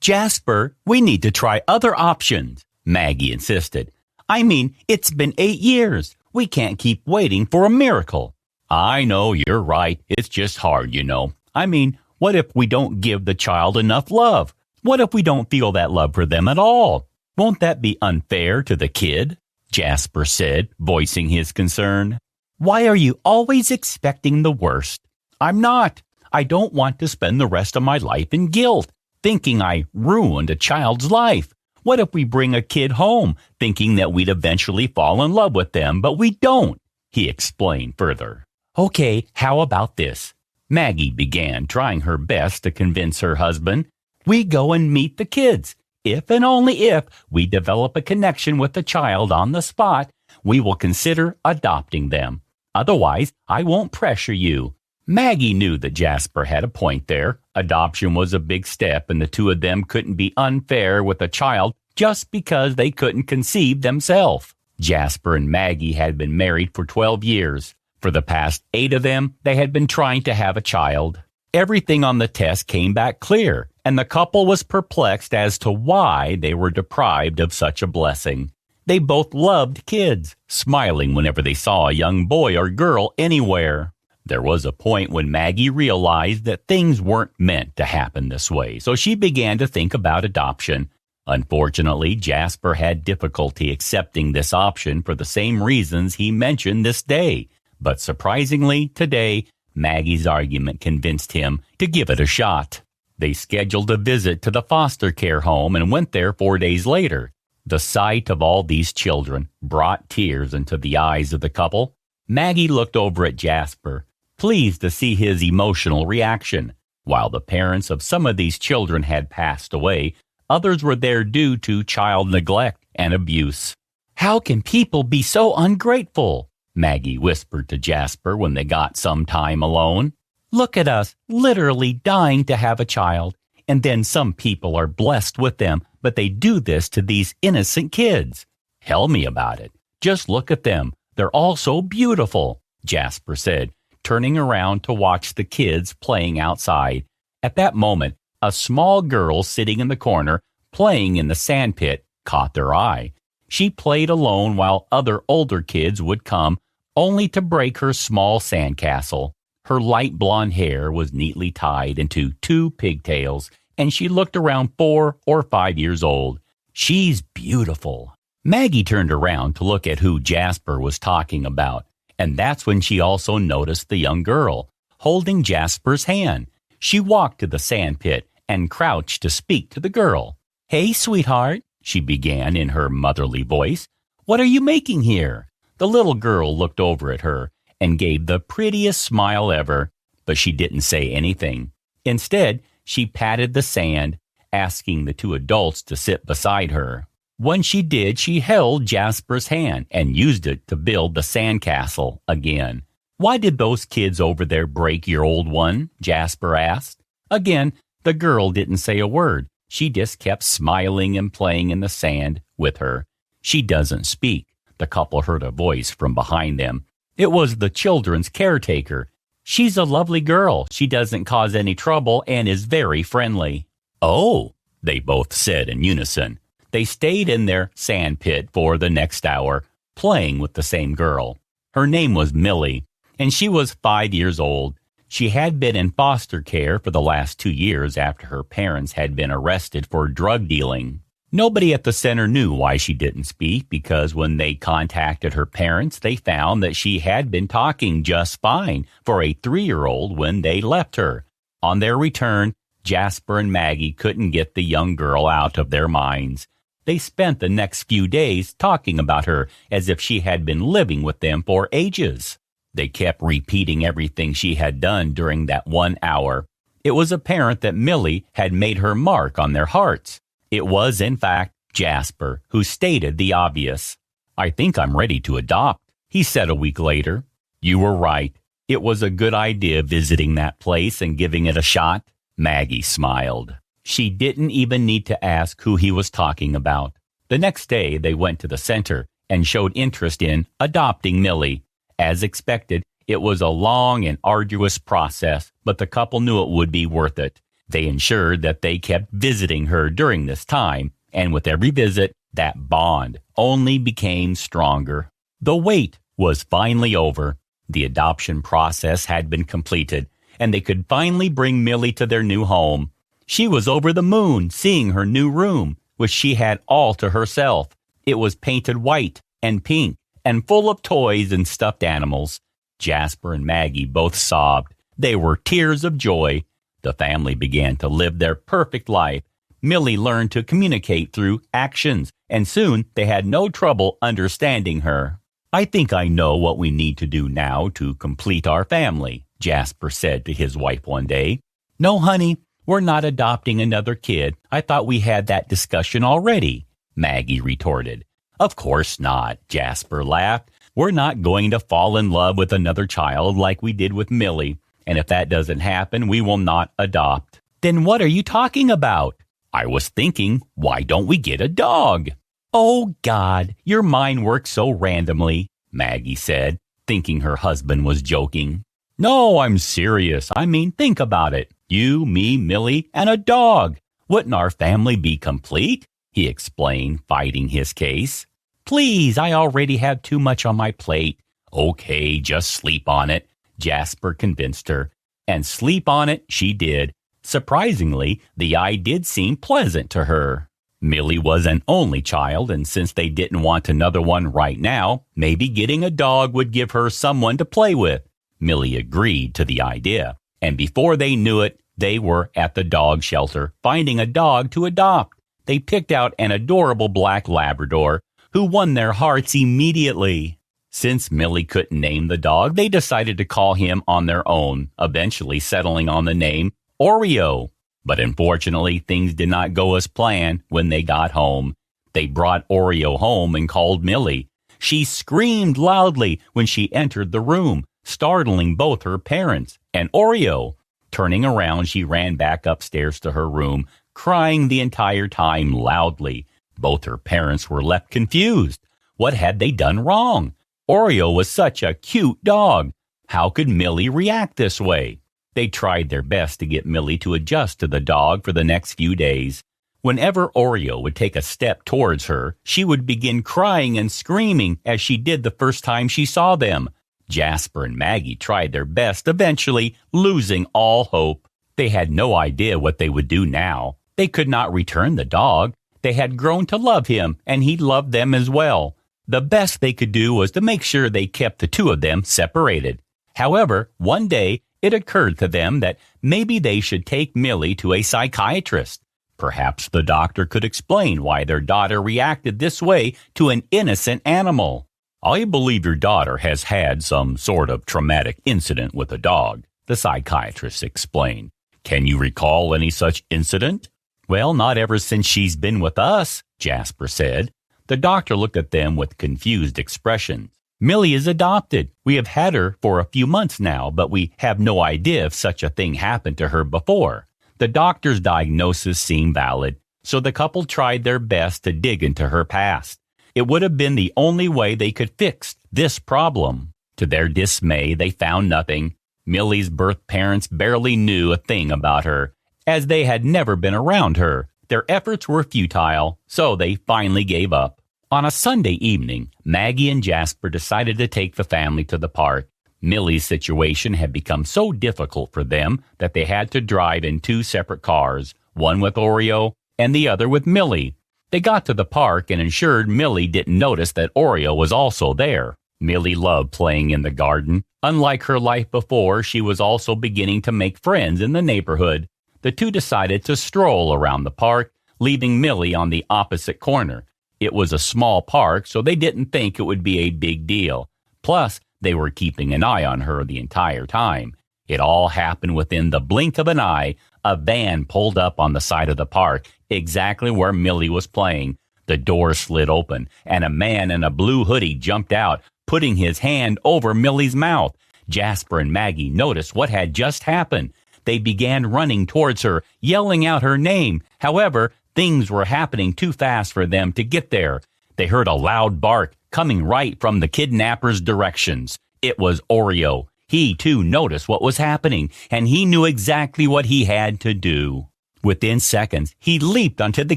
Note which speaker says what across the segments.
Speaker 1: Jasper, we need to try other options, Maggie insisted. I mean, it's been 8 years. We can't keep waiting for a miracle. I know, you're right. It's just hard, you know. I mean, what if we don't give the child enough love? What if we don't feel that love for them at all? Won't that be unfair to the kid? Jasper said, voicing his concern. Why are you always expecting the worst? I'm not. I don't want to spend the rest of my life in guilt, thinking I ruined a child's life. What if we bring a kid home, thinking that we'd eventually fall in love with them, but we don't? He explained further. Okay, how about this? Maggie began, trying her best to convince her husband. We go and meet the kids. If and only if we develop a connection with the child on the spot, we will consider adopting them. Otherwise, I won't pressure you. Maggie knew that Jasper had a point there. Adoption was a big step, and the two of them couldn't be unfair with a child just because they couldn't conceive themselves. Jasper and Maggie had been married for 12 years. For the past 8 of them, they had been trying to have a child. Everything on the test came back clear, and the couple was perplexed as to why they were deprived of such a blessing. They both loved kids, smiling whenever they saw a young boy or girl anywhere. There was a point when Maggie realized that things weren't meant to happen this way, so she began to think about adoption. Unfortunately, Jasper had difficulty accepting this option for the same reasons he mentioned this day. But surprisingly, today, Maggie's argument convinced him to give it a shot. They scheduled a visit to the foster care home and went there 4 days later. The sight of all these children brought tears into the eyes of the couple. Maggie looked over at Jasper, pleased to see his emotional reaction. While the parents of some of these children had passed away, others were there due to child neglect and abuse. How can people be so ungrateful? Maggie whispered to Jasper when they got some time alone. Look at us, literally dying to have a child, and then some people are blessed with them, but they do this to these innocent kids. Tell me about it. Just look at them. They're all so beautiful, Jasper said, turning around to watch the kids playing outside. At that moment, a small girl sitting in the corner, playing in the sandpit, caught their eye. She played alone while other older kids would come, only to break her small sandcastle. Her light blonde hair was neatly tied into 2 pigtails, and she looked around 4 or 5 years old. She's beautiful. Maggie turned around to look at who Jasper was talking about, and that's when she also noticed the young girl, holding Jasper's hand. She walked to the sandpit and crouched to speak to the girl. Hey, sweetheart, she began in her motherly voice. What are you making here? The little girl looked over at her and gave the prettiest smile ever, but she didn't say anything. Instead, she patted the sand, asking the 2 adults to sit beside her. When she did, she held Jasper's hand and used it to build the sandcastle again. Why did those kids over there break your old one? Jasper asked. Again, the girl didn't say a word. She just kept smiling and playing in the sand with her. She doesn't speak. The couple heard a voice from behind them. It was the children's caretaker. She's a lovely girl. She doesn't cause any trouble and is very friendly. Oh, they both said in unison. They stayed in their sand pit for the next hour, playing with the same girl. Her name was Millie, and she was 5 years old. She had been in foster care for the last 2 years after her parents had been arrested for drug dealing. Nobody at the center knew why she didn't speak, because when they contacted her parents, they found that she had been talking just fine for a 3-year-old when they left her. On their return, Jasper and Maggie couldn't get the young girl out of their minds. They spent the next few days talking about her as if she had been living with them for ages. They kept repeating everything she had done during that 1 hour. It was apparent that Millie had made her mark on their hearts. It was, in fact, Jasper who stated the obvious. I think I'm ready to adopt, he said a week later. You were right. It was a good idea visiting that place and giving it a shot. Maggie smiled. She didn't even need to ask who he was talking about. The next day, they went to the center and showed interest in adopting Millie. As expected, it was a long and arduous process, but the couple knew it would be worth it. They ensured that they kept visiting her during this time, and with every visit, that bond only became stronger. The wait was finally over. The adoption process had been completed, and they could finally bring Millie to their new home. She was over the moon seeing her new room, which she had all to herself. It was painted white and pink and full of toys and stuffed animals. Jasper and Maggie both sobbed. They were tears of joy. The family began to live their perfect life. Millie learned to communicate through actions, and soon they had no trouble understanding her. "I think I know what we need to do now to complete our family," Jasper said to his wife one day. "No, honey, we're not adopting another kid. I thought we had that discussion already," Maggie retorted. "Of course not," Jasper laughed. "We're not going to fall in love with another child like we did with Millie, and if that doesn't happen, we will not adopt." "Then what are you talking about?" "I was thinking, why don't we get a dog?" "Oh, God, your mind works so randomly," Maggie said, thinking her husband was joking. "No, I'm serious. I mean, think about it. You, me, Millie, and a dog. Wouldn't our family be complete?" he explained, fighting his case. "Please, I already have too much on my plate." "Okay, just sleep on it," Jasper convinced her. And sleep on it she did. Surprisingly, the idea did seem pleasant to her. Millie was an only child, and since they didn't want another one right now, maybe getting a dog would give her someone to play with. Millie agreed to the idea, and before they knew it, they were at the dog shelter, finding a dog to adopt. They picked out an adorable black Labrador, who won their hearts immediately. Since Millie couldn't name the dog, they decided to call him on their own, eventually settling on the name Oreo. But unfortunately, things did not go as planned when they got home. They brought Oreo home and called Millie. She screamed loudly when she entered the room, startling both her parents and Oreo. Turning around, she ran back upstairs to her room, crying the entire time loudly. Both her parents were left confused. What had they done wrong? Oreo was such a cute dog. How could Millie react this way? They tried their best to get Millie to adjust to the dog for the next few days. Whenever Oreo would take a step towards her, she would begin crying and screaming as she did the first time she saw them. Jasper and Maggie tried their best, eventually losing all hope. They had no idea what they would do now. They could not return the dog. They had grown to love him, and he loved them as well. The best they could do was to make sure they kept the two of them separated. However, one day, it occurred to them that maybe they should take Millie to a psychiatrist. Perhaps the doctor could explain why their daughter reacted this way to an innocent animal. "I believe your daughter has had some sort of traumatic incident with a dog," the psychiatrist explained. "Can you recall any such incident?" "Well, not ever since she's been with us," Jasper said. The doctor looked at them with confused expressions. "Millie is adopted. We have had her for a few months now, but we have no idea if such a thing happened to her before." The doctor's diagnosis seemed valid, so the couple tried their best to dig into her past. It would have been the only way they could fix this problem. To their dismay, they found nothing. Millie's birth parents barely knew a thing about her, as they had never been around her. Their efforts were futile, so they finally gave up. On a Sunday evening, Maggie and Jasper decided to take the family to the park. Millie's situation had become so difficult for them that they had to drive in two separate cars, one with Oreo and the other with Millie. They got to the park and ensured Millie didn't notice that Oreo was also there. Millie loved playing in the garden. Unlike her life before, she was also beginning to make friends in the neighborhood. The two decided to stroll around the park, leaving Millie on the opposite corner. It was a small park, so they didn't think it would be a big deal. Plus, they were keeping an eye on her the entire time. It all happened within the blink of an eye. A van pulled up on the side of the park, exactly where Millie was playing. The door slid open, and a man in a blue hoodie jumped out, putting his hand over Millie's mouth. Jasper and Maggie noticed what had just happened. They began running towards her, yelling out her name. However, things were happening too fast for them to get there. They heard a loud bark coming right from the kidnapper's directions. It was Oreo. He, too, noticed what was happening, and he knew exactly what he had to do. Within seconds, he leaped onto the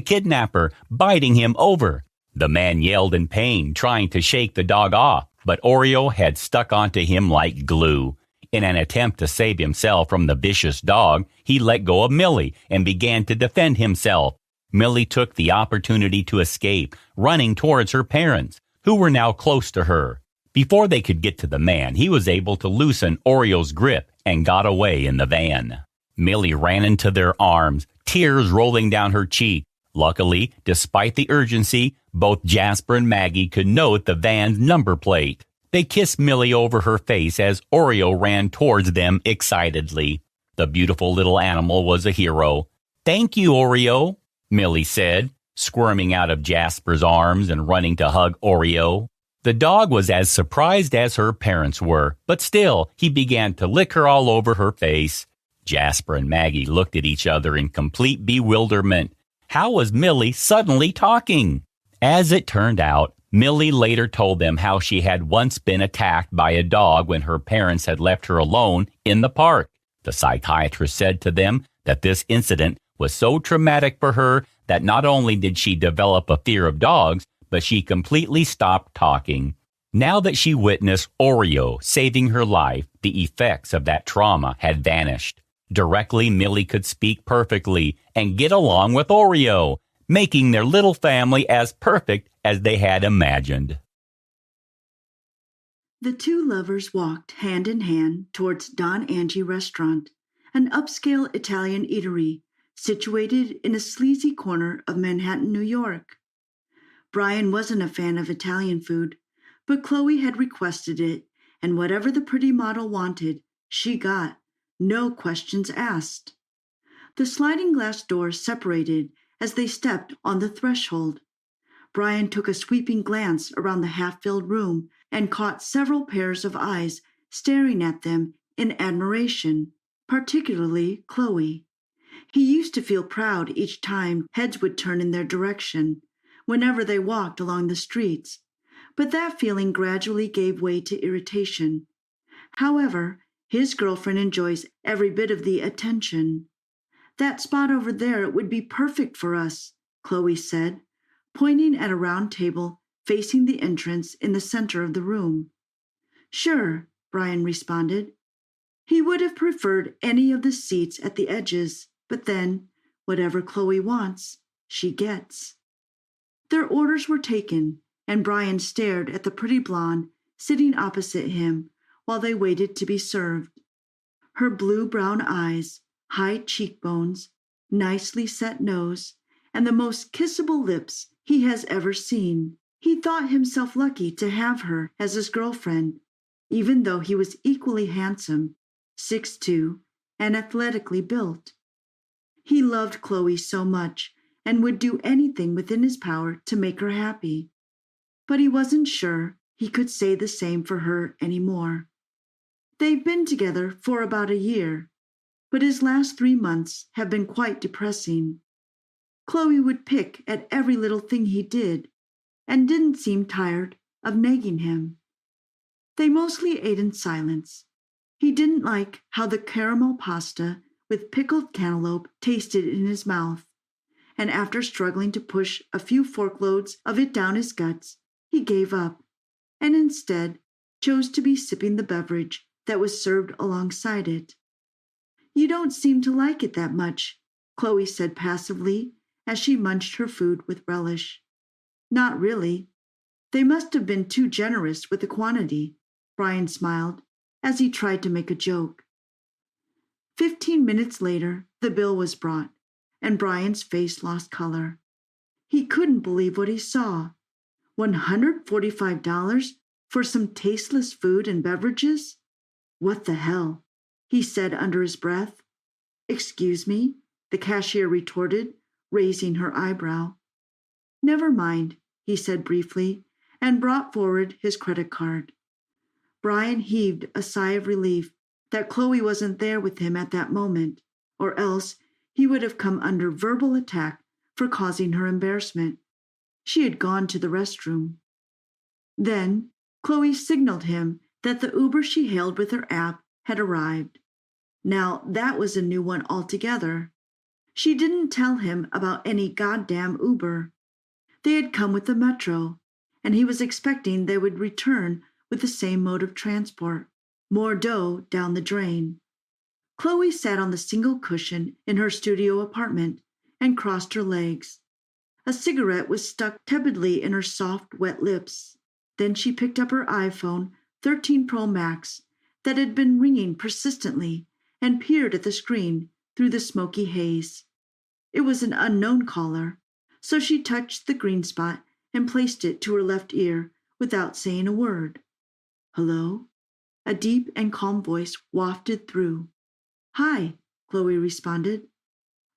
Speaker 1: kidnapper, biting him over. The man yelled in pain, trying to shake the dog off, but Oreo had stuck onto him like glue. In an attempt to save himself from the vicious dog, he let go of Millie and began to defend himself. Millie took the opportunity to escape, running towards her parents, who were now close to her. Before they could get to the man, he was able to loosen Oreo's grip and got away in the van. Millie ran into their arms, tears rolling down her cheek. Luckily, despite the urgency, both Jasper and Maggie could note the van's number plate. They kissed Millie over her face as Oreo ran towards them excitedly. The beautiful little animal was a hero. "Thank you, Oreo," Millie said, squirming out of Jasper's arms and running to hug Oreo. The dog was as surprised as her parents were, but still, he began to lick her all over her face. Jasper and Maggie looked at each other in complete bewilderment. How was Millie suddenly talking? As it turned out, Millie later told them how she had once been attacked by a dog when her parents had left her alone in the park. The psychiatrist said to them that this incident was so traumatic for her that not only did she develop a fear of dogs, but she completely stopped talking. Now that she witnessed Oreo saving her life, the effects of that trauma had vanished. Directly, Millie could speak perfectly and get along with Oreo, making their little family as perfect as they had imagined.
Speaker 2: The two lovers walked hand in hand towards Don Angie Restaurant, an upscale Italian eatery situated in a sleazy corner of Manhattan, New York. Brian wasn't a fan of Italian food, but Chloe had requested it, and whatever the pretty model wanted, she got, no questions asked. The sliding glass doors separated as they stepped on the threshold. Brian took a sweeping glance around the half-filled room and caught several pairs of eyes staring at them in admiration, particularly Chloe. He used to feel proud each time heads would turn in their direction, whenever they walked along the streets, but that feeling gradually gave way to irritation. However, his girlfriend enjoys every bit of the attention. "That spot over there would be perfect for us," Chloe said, pointing at a round table facing the entrance in the center of the room. "Sure," Brian responded. He would have preferred any of the seats at the edges, but then, whatever Chloe wants, she gets. Their orders were taken, and Brian stared at the pretty blonde sitting opposite him while they waited to be served. Her blue-brown eyes, high cheekbones, nicely set nose, and the most kissable lips he has ever seen. He thought himself lucky to have her as his girlfriend, even though he was equally handsome, 6'2", and athletically built. He loved Chloe so much and would do anything within his power to make her happy. But he wasn't sure he could say the same for her anymore. They've been together for about a year, but his last 3 months have been quite depressing. Chloe would pick at every little thing he did, and didn't seem tired of nagging him. They mostly ate in silence. He didn't like how the caramel pasta with pickled cantaloupe tasted in his mouth, and after struggling to push a few forkloads of it down his guts, he gave up, and instead chose to be sipping the beverage that was served alongside it. "You don't seem to like it that much," Chloe said passively as she munched her food with relish. "Not really. They must have been too generous with the quantity," Brian smiled as he tried to make a joke. 15 minutes later, the bill was brought, and Brian's face lost color. He couldn't believe what he saw. $145 for some tasteless food and beverages? "What the hell?" he said under his breath. "Excuse me?" the cashier retorted, raising her eyebrow. "Never mind," he said briefly, and brought forward his credit card. Brian heaved a sigh of relief that Chloe wasn't there with him at that moment, or else he would have come under verbal attack for causing her embarrassment. She had gone to the restroom. Then Chloe signaled him that the Uber she hailed with her app had arrived. Now that was a new one altogether. She didn't tell him about any goddamn Uber. They had come with the metro, and he was expecting they would return with the same mode of transport. More dough down the drain. Chloe sat on the single cushion in her studio apartment and crossed her legs. A cigarette was stuck tepidly in her soft, wet lips. Then she picked up her iPhone 13 Pro Max that had been ringing persistently and peered at the screen through the smoky haze. It was an unknown caller, so she touched the green spot and placed it to her left ear without saying a word. "Hello?" A deep and calm voice wafted through. "Hi," Chloe responded.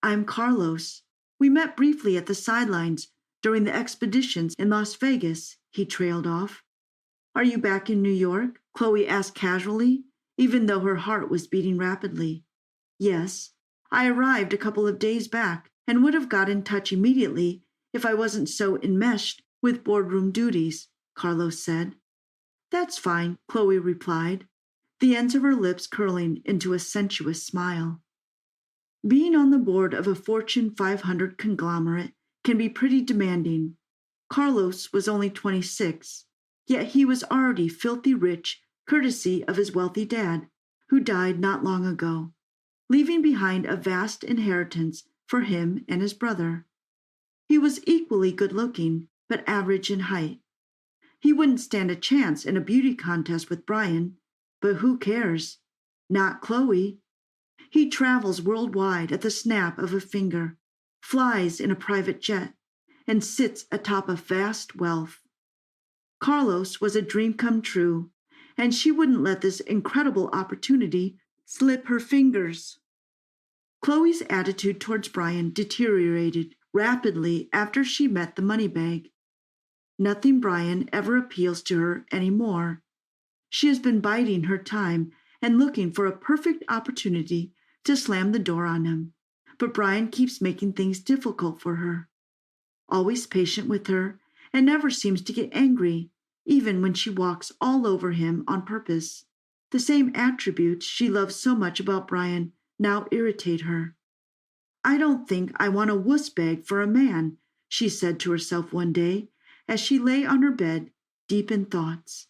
Speaker 2: "I'm Carlos. We met briefly at the sidelines during the expeditions in Las Vegas," he trailed off. "Are you back in New York?" Chloe asked casually, even though her heart was beating rapidly. "Yes. I arrived a couple of days back and would have got in touch immediately if I wasn't so enmeshed with boardroom duties," Carlos said. "That's fine," Chloe replied, the ends of her lips curling into a sensuous smile. Being on the board of a Fortune 500 conglomerate can be pretty demanding. Carlos was only 26, yet he was already filthy rich courtesy of his wealthy dad, who died not long ago, leaving behind a vast inheritance for him and his brother. He was equally good-looking, but average in height. He wouldn't stand a chance in a beauty contest with Brian, but who cares? Not Chloe. He travels worldwide at the snap of a finger, flies in a private jet, and sits atop of vast wealth. Carlos was a dream come true, and she wouldn't let this incredible opportunity slip her fingers. Chloe's attitude towards Brian deteriorated rapidly after she met the money bag. Nothing Brian ever appeals to her anymore. She has been biding her time and looking for a perfect opportunity to slam the door on him, but Brian keeps making things difficult for her. Always patient with her and never seems to get angry, even when she walks all over him on purpose. The same attributes she loves so much about Brian now irritate her. "I don't think I want a wuss bag for a man," she said to herself one day as she lay on her bed, deep in thoughts.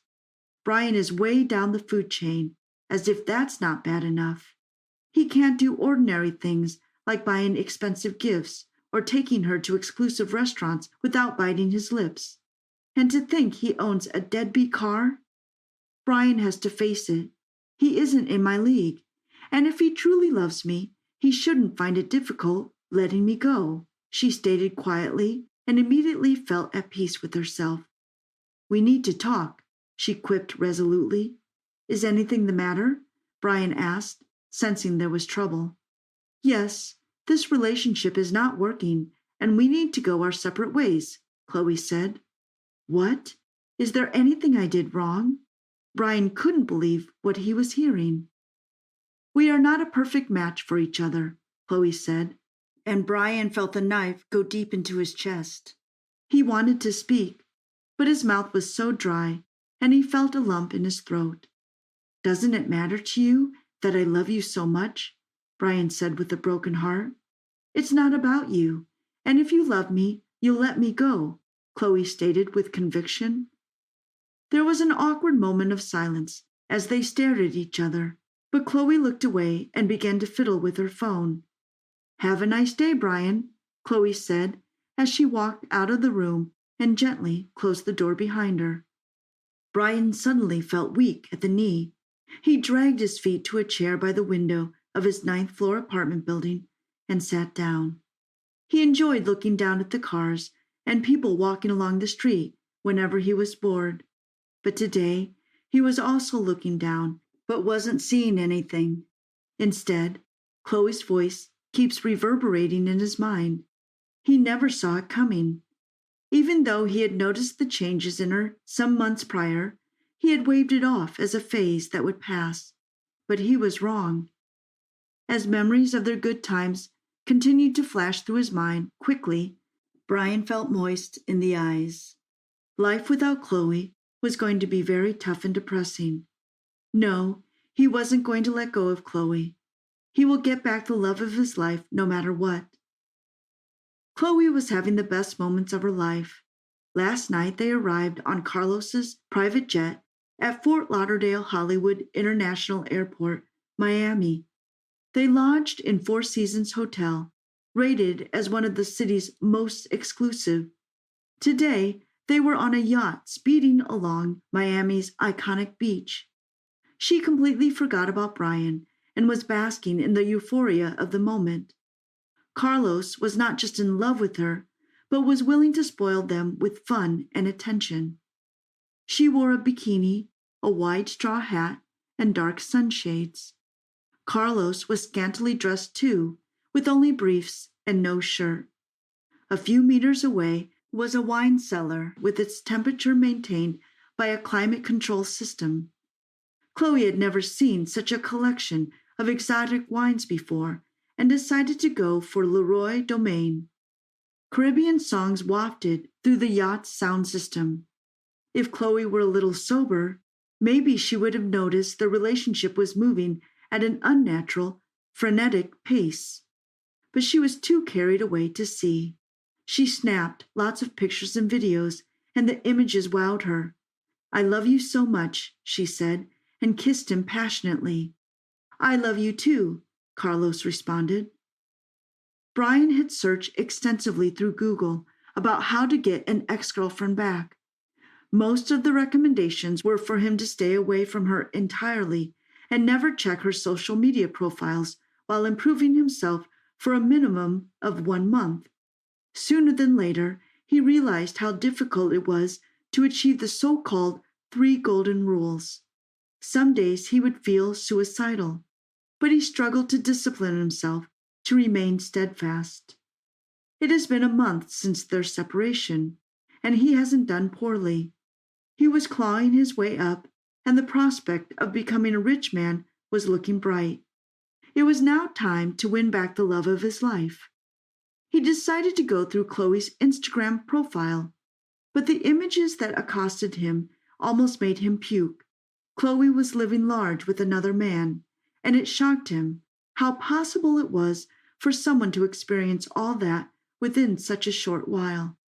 Speaker 2: Brian is way down the food chain, as if that's not bad enough. He can't do ordinary things like buying expensive gifts or taking her to exclusive restaurants without biting his lips. And to think he owns a deadbeat car? Brian has to face it. He isn't in my league, and if he truly loves me, he shouldn't find it difficult letting me go, she stated quietly, and immediately felt at peace with herself. "We need to talk," she quipped resolutely. "Is anything the matter?" Brian asked, sensing there was trouble. "Yes, this relationship is not working, and we need to go our separate ways," Chloe said. "What? Is there anything I did wrong?" Brian couldn't believe what he was hearing. "We are not a perfect match for each other," Chloe said, and Brian felt the knife go deep into his chest. He wanted to speak, but his mouth was so dry, and he felt a lump in his throat. "Doesn't it matter to you that I love you so much?" Brian said with a broken heart. "It's not about you, and if you love me, you'll let me go," Chloe stated with conviction. There was an awkward moment of silence as they stared at each other, but Chloe looked away and began to fiddle with her phone. "Have a nice day, Brian," Chloe said as she walked out of the room and gently closed the door behind her. Brian suddenly felt weak at the knee. He dragged his feet to a chair by the window of his 9th-floor apartment building and sat down. He enjoyed looking down at the cars and people walking along the street whenever he was bored. But today he was also looking down, but wasn't seeing anything. Instead, Chloe's voice keeps reverberating in his mind. He never saw it coming. Even though he had noticed the changes in her some months prior, he had waved it off as a phase that would pass. But he was wrong. As memories of their good times continued to flash through his mind quickly, Brian felt moist in the eyes. Life without Chloe was going to be very tough and depressing. No, He wasn't going to let go of Chloe. He will get back the love of his life no matter what. Chloe was having the best moments of her life. Last night they arrived on Carlos's private jet at Fort Lauderdale Hollywood International Airport, Miami. They lodged in Four Seasons Hotel, rated as one of the city's most exclusive. Today, they were on a yacht speeding along Miami's iconic beach. She completely forgot about Brian and was basking in the euphoria of the moment. Carlos was not just in love with her, but was willing to spoil them with fun and attention. She wore a bikini, a wide straw hat, and dark sunshades. Carlos was scantily dressed too, with only briefs and no shirt. A few meters away was a wine cellar with its temperature maintained by a climate control system. Chloe had never seen such a collection of exotic wines before and decided to go for Leroy Domaine. Caribbean songs wafted through the yacht's sound system. If Chloe were a little sober, maybe she would have noticed the relationship was moving at an unnatural, frenetic pace. But she was too carried away to see. She snapped lots of pictures and videos, and the images wowed her. "I love you so much," she said, and kissed him passionately. "I love you too," Carlos responded. Brian had searched extensively through Google about how to get an ex-girlfriend back. Most of the recommendations were for him to stay away from her entirely and never check her social media profiles while improving himself for a minimum of 1 month. Sooner than later, he realized how difficult it was to achieve the so-called 3 golden rules. Some days he would feel suicidal, but he struggled to discipline himself to remain steadfast. It has been a month since their separation, and he hasn't done poorly. He was clawing his way up, and the prospect of becoming a rich man was looking bright. It was now time to win back the love of his life. He decided to go through Chloe's Instagram profile, but the images that accosted him almost made him puke. Chloe was living large with another man, and it shocked him how possible it was for someone to experience all that within such a short while.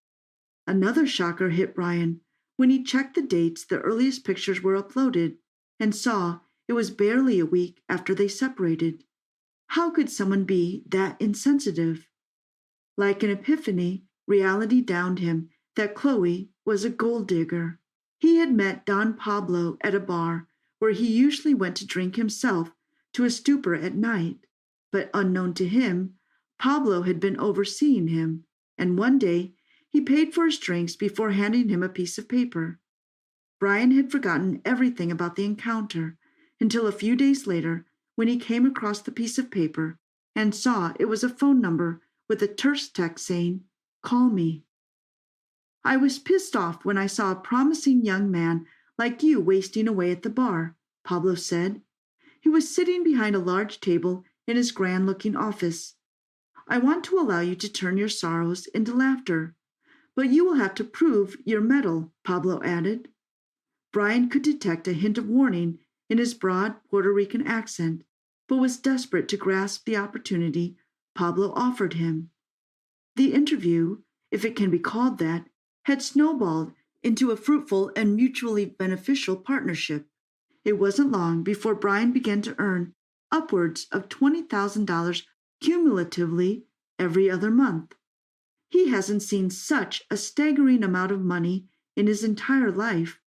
Speaker 2: Another shocker hit Brian when he checked the dates the earliest pictures were uploaded and saw it was barely a week after they separated. How could someone be that insensitive? Like an epiphany, reality downed him that Chloe was a gold digger. He had met Don Pablo at a bar where he usually went to drink himself to a stupor at night, but unknown to him, Pablo had been overseeing him, and one day he paid for his drinks before handing him a piece of paper. Brian had forgotten everything about the encounter until a few days later when he came across the piece of paper and saw it was a phone number with a terse text saying, "Call me." "I was pissed off when I saw a promising young man like you wasting away at the bar," Pablo said. He was sitting behind a large table in his grand-looking office. "I want to allow you to turn your sorrows into laughter, but you will have to prove your mettle," Pablo added. Brian could detect a hint of warning in his broad Puerto Rican accent, but was desperate to grasp the opportunity Pablo offered him. The interview, if it can be called that, had snowballed into a fruitful and mutually beneficial partnership. It wasn't long before Brian began to earn upwards of $20,000 cumulatively every other month. He hasn't seen such a staggering amount of money in his entire life,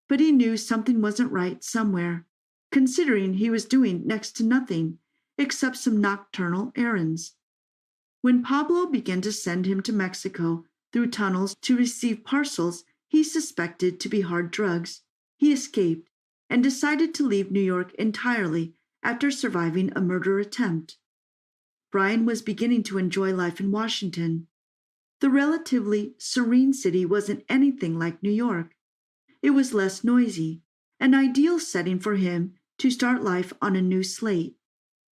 Speaker 2: but he knew something wasn't right somewhere, considering he was doing next to nothing except some nocturnal errands. When Pablo began to send him to Mexico through tunnels to receive parcels he suspected to be hard drugs, he escaped and decided to leave New York entirely after surviving a murder attempt. Brian was beginning to enjoy life in Washington. The relatively serene city wasn't anything like New York. It was less noisy, an ideal setting for him to start life on a new slate.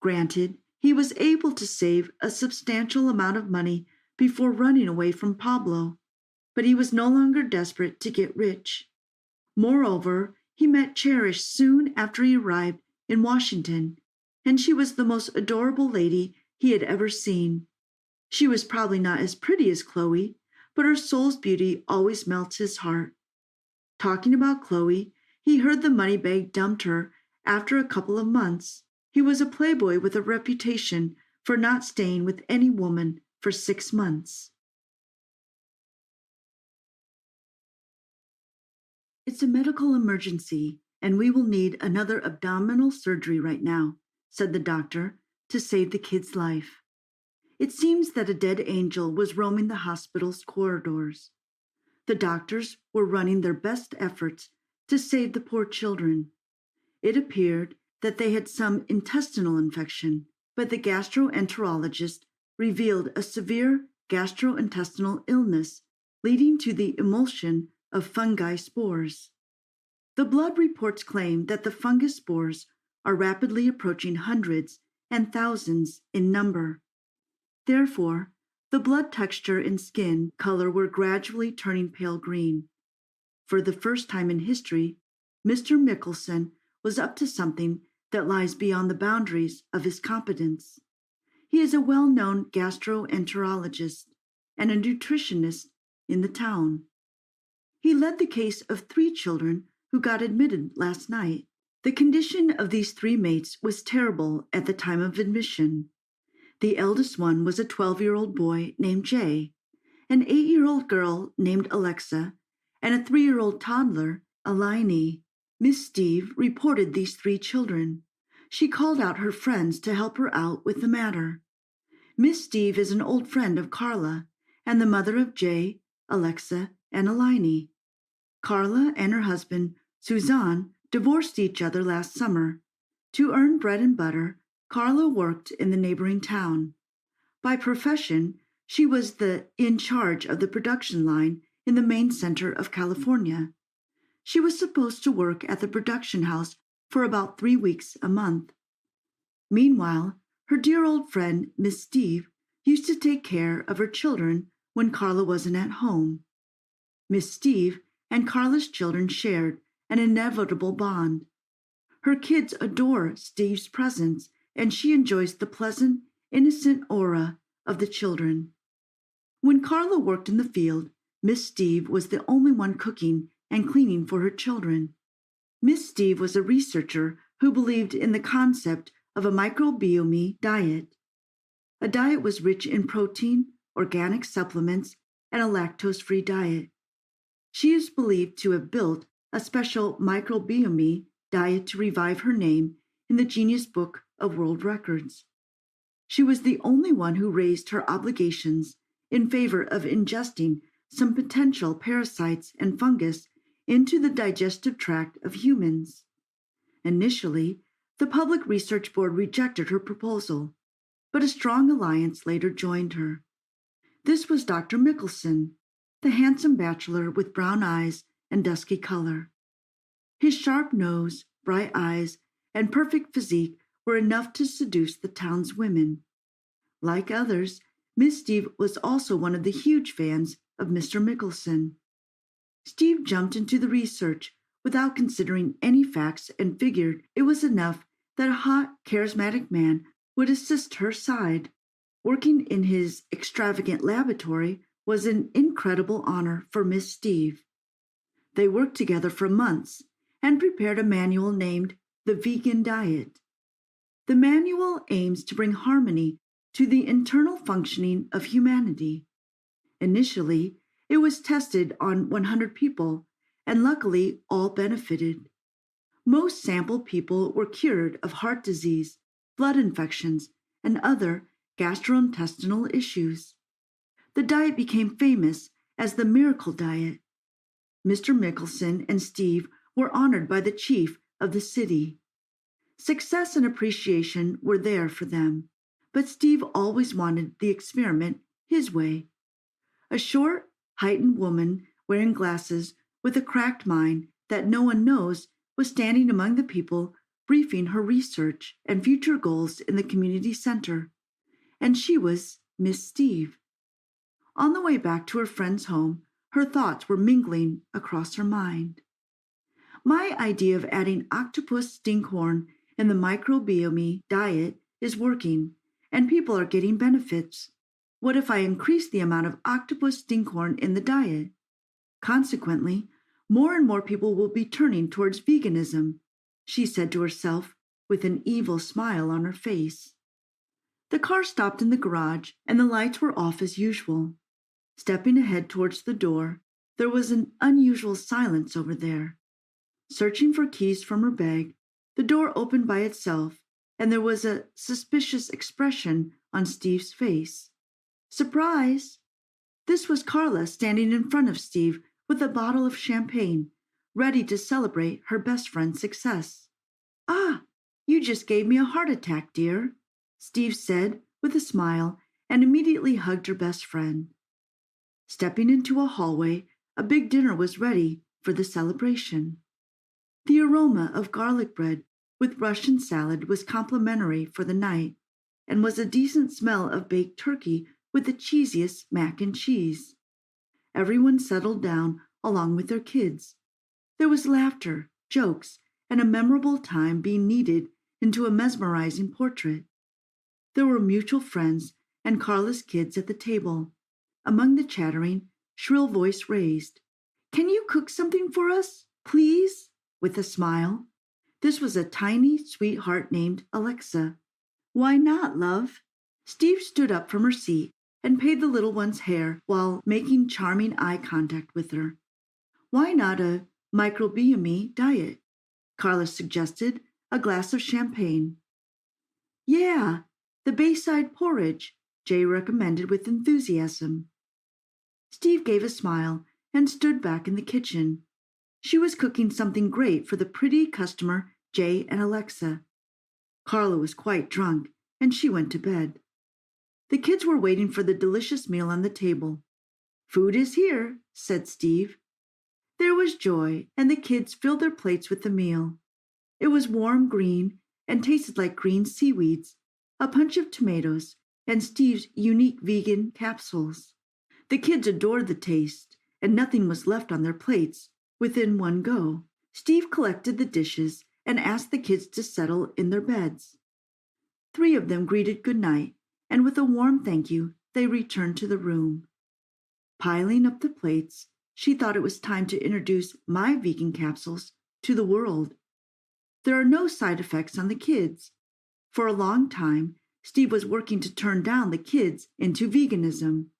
Speaker 2: Granted, he was able to save a substantial amount of money before running away from Pablo, but he was no longer desperate to get rich. Moreover, he met Cherish soon after he arrived in Washington, and she was the most adorable lady he had ever seen. She was probably not as pretty as Chloe, but her soul's beauty always melts his heart. Talking about Chloe, he heard the Moneybag dumped her after a couple of months. He was a playboy with a reputation for not staying with any woman for 6 months. It's a medical emergency, and we will need another abdominal surgery right now, said the doctor, to save the kid's life. It seems that a dead angel was roaming the hospital's corridors. The doctors were running their best efforts to save the poor children. It appeared that they had some intestinal infection, but the gastroenterologist revealed a severe gastrointestinal illness leading to the emulsion of fungi spores. The blood reports claim that the fungus spores are rapidly approaching hundreds and thousands in number. Therefore, the blood texture and skin color were gradually turning pale green. For the first time in history, Mr. Mickelson was up to something that lies beyond the boundaries of his competence. He is a well-known gastroenterologist and a nutritionist in the town. He led the case of 3 children who got admitted last night. The condition of these 3 mates was terrible at the time of admission. The eldest one was a 12-year-old boy named Jay, an 8-year-old girl named Alexa, and a 3-year-old toddler, Aline. Miss Steve reported these 3 children. She called out her friends to help her out with the matter. Miss Steve is an old friend of Carla and the mother of Jay, Alexa, and Aline. Carla and her husband, Suzanne, divorced each other last summer. To earn bread and butter, Carla worked in the neighboring town. By profession, she was in charge of the production line in the main center of California. She was supposed to work at the production house for about 3 weeks a month. Meanwhile, her dear old friend, Miss Steve, used to take care of her children when Carla wasn't at home. Miss Steve and Carla's children shared an inevitable bond. Her kids adore Steve's presence, and she enjoys the pleasant, innocent aura of the children. When Carla worked in the field, Miss Steve was the only one cooking and cleaning for her children. Miss Steve was a researcher who believed in the concept of a microbiome diet. A diet was rich in protein, organic supplements, and a lactose-free diet. She is believed to have built a special microbiome diet to revive her name in the Guinness Book of World Records. She was the only one who raised her obligations in favor of ingesting some potential parasites and fungus into the digestive tract of humans. Initially, the Public Research Board rejected her proposal, but a strong alliance later joined her. This was Dr. Mickelson, the handsome bachelor with brown eyes and dusky color. His sharp nose, bright eyes, and perfect physique were enough to seduce the town's women. Like others, Miss Steve was also one of the huge fans of Mr. Mickelson. Steve jumped into the research without considering any facts and figured it was enough that a hot, charismatic man would assist her side. Working in his extravagant laboratory was an incredible honor for Miss Steve. They worked together for months and prepared a manual named The Vegan Diet. The manual aims to bring harmony to the internal functioning of humanity. Initially, it was tested on 100 people, and luckily all benefited. Most sample people were cured of heart disease, blood infections, and other gastrointestinal issues. The diet became famous as the Miracle Diet. Mr. Mickelson and Steve were honored by the chief of the city. Success and appreciation were there for them, but Steve always wanted the experiment his way. A short, heightened woman wearing glasses with a cracked mind that no one knows was standing among the people briefing her research and future goals in the community center, and she was Miss Steve. On the way back to her friend's home, her thoughts were mingling across her mind. My idea of adding octopus stinkhorn and the microbiome diet is working, and people are getting benefits. What if I increase the amount of octopus stinkhorn in the diet? Consequently, more and more people will be turning towards veganism, she said to herself with an evil smile on her face. The car stopped in the garage and the lights were off as usual. Stepping ahead towards the door, there was an unusual silence over there. Searching for keys from her bag, the door opened by itself, and there was a suspicious expression on Steve's face. Surprise! This was Carla standing in front of Steve with a bottle of champagne, ready to celebrate her best friend's success. Ah, you just gave me a heart attack, dear, Steve said with a smile and immediately hugged her best friend. Stepping into a hallway, a big dinner was ready for the celebration. The aroma of garlic bread with Russian salad was complimentary for the night, and was a decent smell of baked turkey with the cheesiest mac and cheese. Everyone settled down along with their kids. There was laughter, jokes, and a memorable time being kneaded into a mesmerizing portrait. There were mutual friends and Carla's kids at the table. Among the chattering, shrill voice raised, "Can you cook something for us, please?" with a smile. This was a tiny sweetheart named Alexa. "Why not, love?" Steve stood up from her seat and paid the little one's hair while making charming eye contact with her. "Why not a microbiome diet?" Carla suggested, a glass of champagne. "Yeah, the Bayside porridge," Jay recommended with enthusiasm. Steve gave a smile and stood back in the kitchen. She was cooking something great for the pretty customer Jay and Alexa. Carla was quite drunk, and she went to bed. The kids were waiting for the delicious meal on the table. "Food is here," said Steve. There was joy, and the kids filled their plates with the meal. It was warm green and tasted like green seaweeds, a punch of tomatoes, and Steve's unique vegan capsules. The kids adored the taste, and nothing was left on their plates within one go. Steve collected the dishes and asked the kids to settle in their beds. 3 of them greeted good night, and with a warm thank you, they returned to the room. Piling up the plates, she thought it was time to introduce my vegan capsules to the world. There are no side effects on the kids. For a long time, Steve was working to turn down the kids into veganism.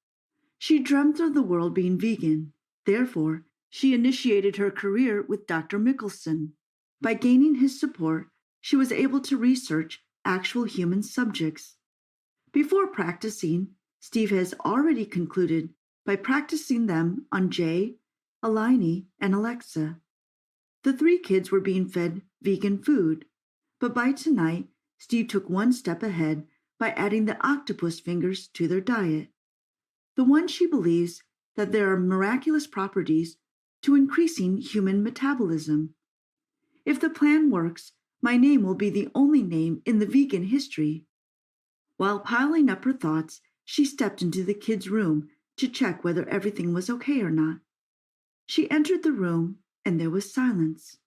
Speaker 2: She dreamt of the world being vegan. Therefore, she initiated her career with Dr. Mickelson. By gaining his support, she was able to research actual human subjects. Before practicing, Steve has already concluded by practicing them on Jay, Alini, and Alexa. The 3 kids were being fed vegan food, but by tonight, Steve took one step ahead by adding the octopus fingers to their diet. The one she believes that there are miraculous properties to increasing human metabolism. If the plan works, my name will be the only name in the vegan history. While piling up her thoughts, she stepped into the kids' room to check whether everything was okay or not. She entered the room, and there was silence.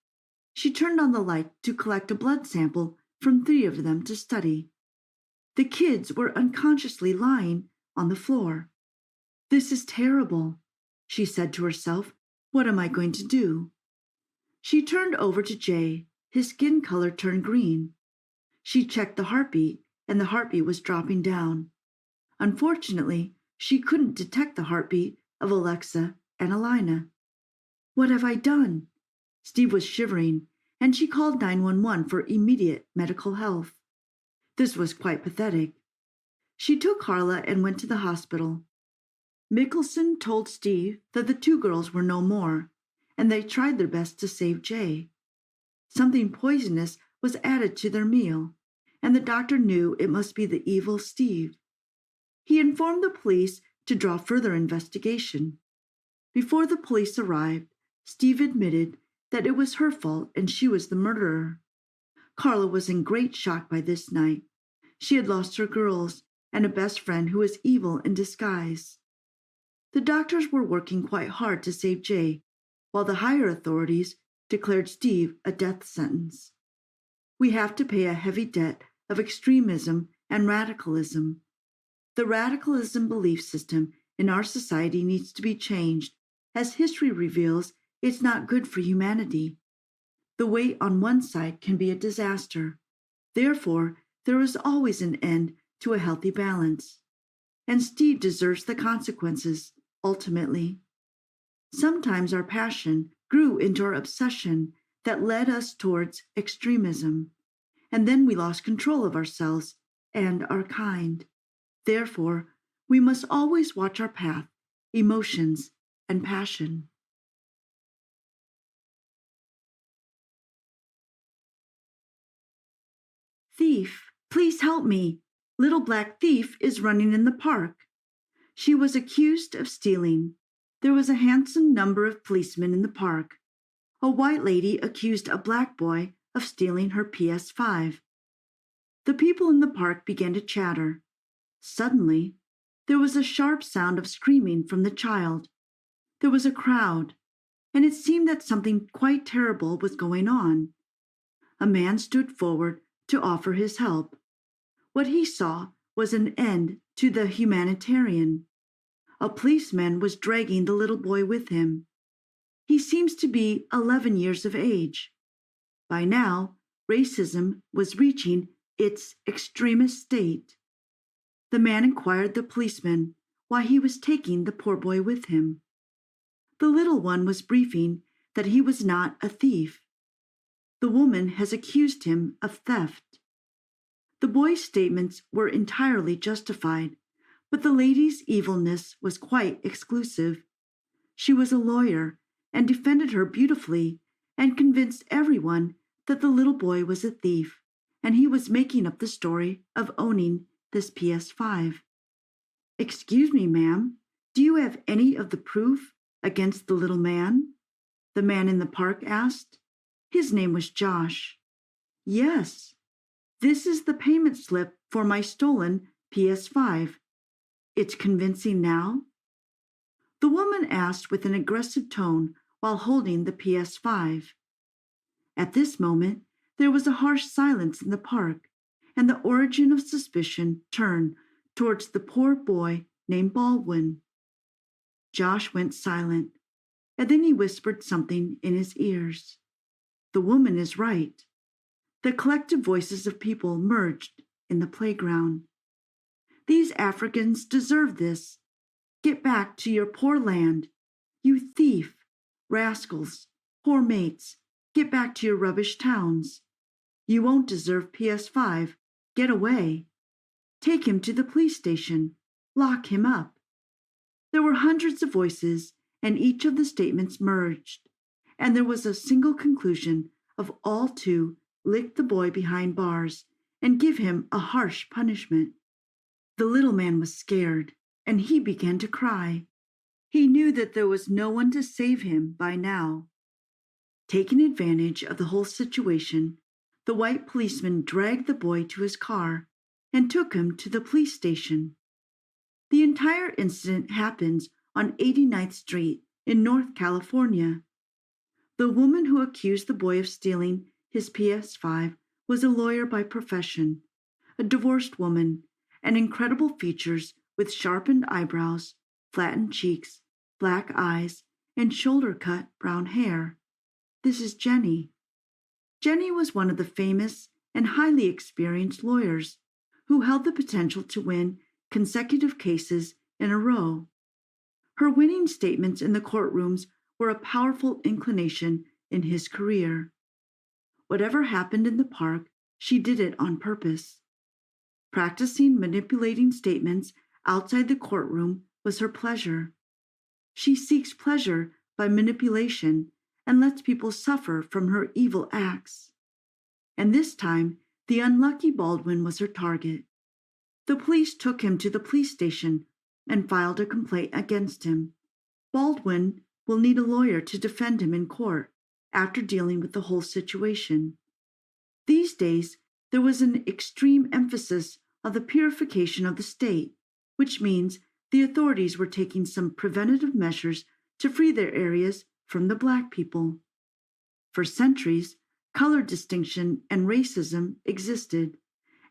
Speaker 2: She turned on the light to collect a blood sample from 3 of them to study. The kids were unconsciously lying on the floor. "This is terrible," she said to herself. "What am I going to do?" She turned over to Jay. His skin color turned green. She checked the heartbeat, and the heartbeat was dropping down. Unfortunately, she couldn't detect the heartbeat of Alexa and Alina. "What have I done?" Steve was shivering, and she called 911 for immediate medical help. This was quite pathetic. She took Carla and went to the hospital. Mickelson told Steve that the 2 girls were no more, and they tried their best to save Jay. Something poisonous was added to their meal, and the doctor knew it must be the evil Steve. He informed the police to draw further investigation. Before the police arrived, Steve admitted that it was her fault and she was the murderer. Carla was in great shock by this night. She had lost her girls and a best friend who was evil in disguise. The doctors were working quite hard to save Jay, while the higher authorities declared Steve a death sentence. we have to pay a heavy debt of extremism and radicalism. The radicalism belief system in our society needs to be changed, as history reveals it's not good for humanity. The weight on one side can be a disaster. Therefore, there is always an end to a healthy balance. And Steve deserves the consequences, ultimately. Sometimes our passion grew into our obsession that led us towards extremism, and then we lost control of ourselves and our kind. Therefore, we must always watch our path, emotions, and passion. Thief, please help me. Little black thief is running in the park. She was accused of stealing. There was a handsome number of policemen in the park. A white lady accused a black boy of stealing her PS5. The people in the park began to chatter. Suddenly, there was a sharp sound of screaming from the child. There was a crowd, and it seemed that something quite terrible was going on. A man stood forward to offer his help. What he saw was an end to the humanitarian. A policeman was dragging the little boy with him. He seems to be 11 years of age. By now, racism was reaching its extremist state. The man inquired the policeman why he was taking the poor boy with him. The little one was briefing that he was not a thief. The woman has accused him of theft. The boy's statements were entirely justified, but the lady's evilness was quite exclusive. She was a lawyer and defended her beautifully and convinced everyone that the little boy was a thief and he was making up the story of owning this PS5. Excuse me, ma'am, do you have any of the proof against the little man? The man in the park asked. His name was Josh. Yes. This is the payment slip for my stolen PS5. It's convincing now? The woman asked with an aggressive tone while holding the PS5. At this moment, there was a harsh silence in the park, and the origin of suspicion turned towards the poor boy named Baldwin. Josh went silent, and then he whispered something in his ears. The woman is right. The collective voices of people merged in the playground. These Africans deserve this. Get back to your poor land. You thief, rascals, poor mates, get back to your rubbish towns. You won't deserve PS5. Get away. Take him to the police station. Lock him up. There were hundreds of voices, and each of the statements merged, and there was a single conclusion of all to lick the boy behind bars and give him a harsh punishment. The little man was scared, and he began to cry. He knew that there was no one to save him by now. Taking advantage of the whole situation, the white policeman dragged the boy to his car and took him to the police station. The entire incident happens on 89th Street in North California. The woman who accused the boy of stealing his PS5 was a lawyer by profession, a divorced woman, and incredible features with sharpened eyebrows, flattened cheeks, black eyes, and shoulder-cut brown hair. This is Jenny. Jenny was one of the famous and highly experienced lawyers who held the potential to win consecutive cases in a row. Her winning statements in the courtrooms were a powerful inclination in his career. Whatever happened in the park, she did it on purpose. Practicing manipulating statements outside the courtroom was her pleasure. She seeks pleasure by manipulation and lets people suffer from her evil acts. And this time, the unlucky Baldwin was her target. The police took him to the police station and filed a complaint against him. Baldwin will need a lawyer to defend him in court after dealing with the whole situation. These days, there was an extreme emphasis on the purification of the state, which means the authorities were taking some preventative measures to free their areas from the black people. For centuries, Color distinction and racism existed,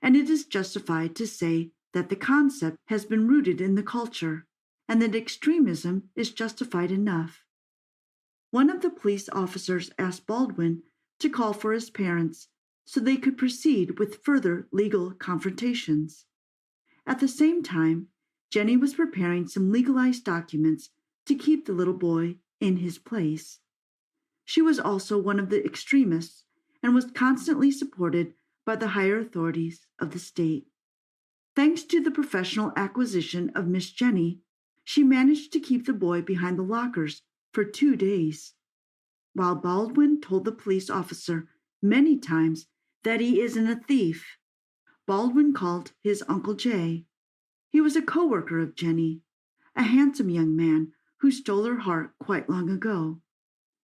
Speaker 2: and it is justified to say that the concept has been rooted in the culture, and that extremism is justified enough. One of the police officers asked Baldwin to call for his parents so they could proceed with further legal confrontations. At the same time, Jenny was preparing some legalized documents to keep the little boy in his place. She was also one of the extremists and was constantly supported by the higher authorities of the state. Thanks to the professional acquisition of Miss Jenny, she managed to keep the boy behind the lockers for 2 days. While Baldwin told the police officer many times that he isn't a thief, Baldwin called his Uncle Jay. He was a co-worker of Jenny, a handsome young man who stole her heart quite long ago.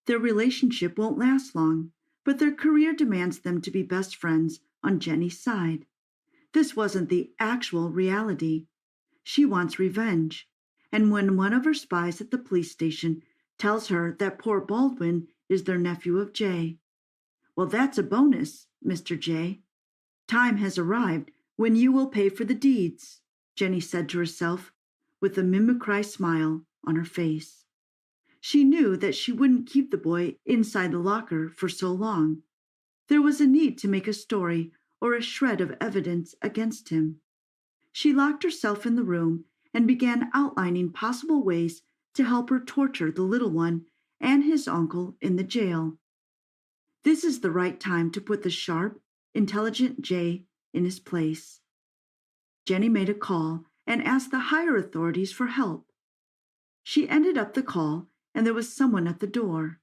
Speaker 2: Their relationship won't last long, but their career demands them to be best friends on Jenny's side. This wasn't the actual reality. She wants revenge, and when one of her spies at the police station tells her that poor Baldwin is their nephew of Jay, "Well, that's a bonus, Mr. Jay. Time has arrived when you will pay for the deeds," Jenny said to herself, with a mimicry smile on her face. She knew that she wouldn't keep the boy inside the locker for so long. There was a need to make a story or a shred of evidence against him. She locked herself in the room and began outlining possible ways to help her torture the little one and his uncle in the jail. This is the right time to put the sharp, intelligent Jay in his place. Jenny made a call and asked the higher authorities for help. She ended up the call, and there was someone at the door.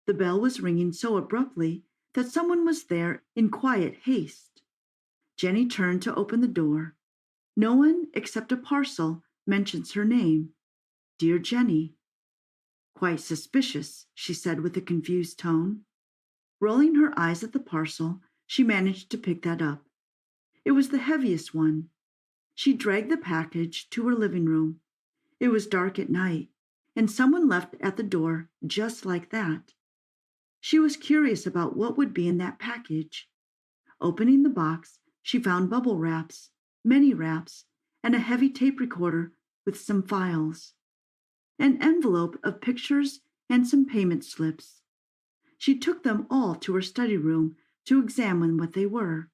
Speaker 2: The bell was ringing so abruptly that someone was there in quiet haste. Jenny turned to open the door. No one except a parcel mentions her name. "Dear Jenny." "Quite suspicious," she said with a confused tone. Rolling her eyes at the parcel, she managed to pick that up. It was the heaviest one. She dragged the package to her living room. It was dark at night, and someone left at the door just like that. She was curious about what would be in that package. Opening the box, she found bubble wraps, many wraps, and a heavy tape recorder with some files. An envelope of pictures and some payment slips. She took them all to her study room to examine what they were.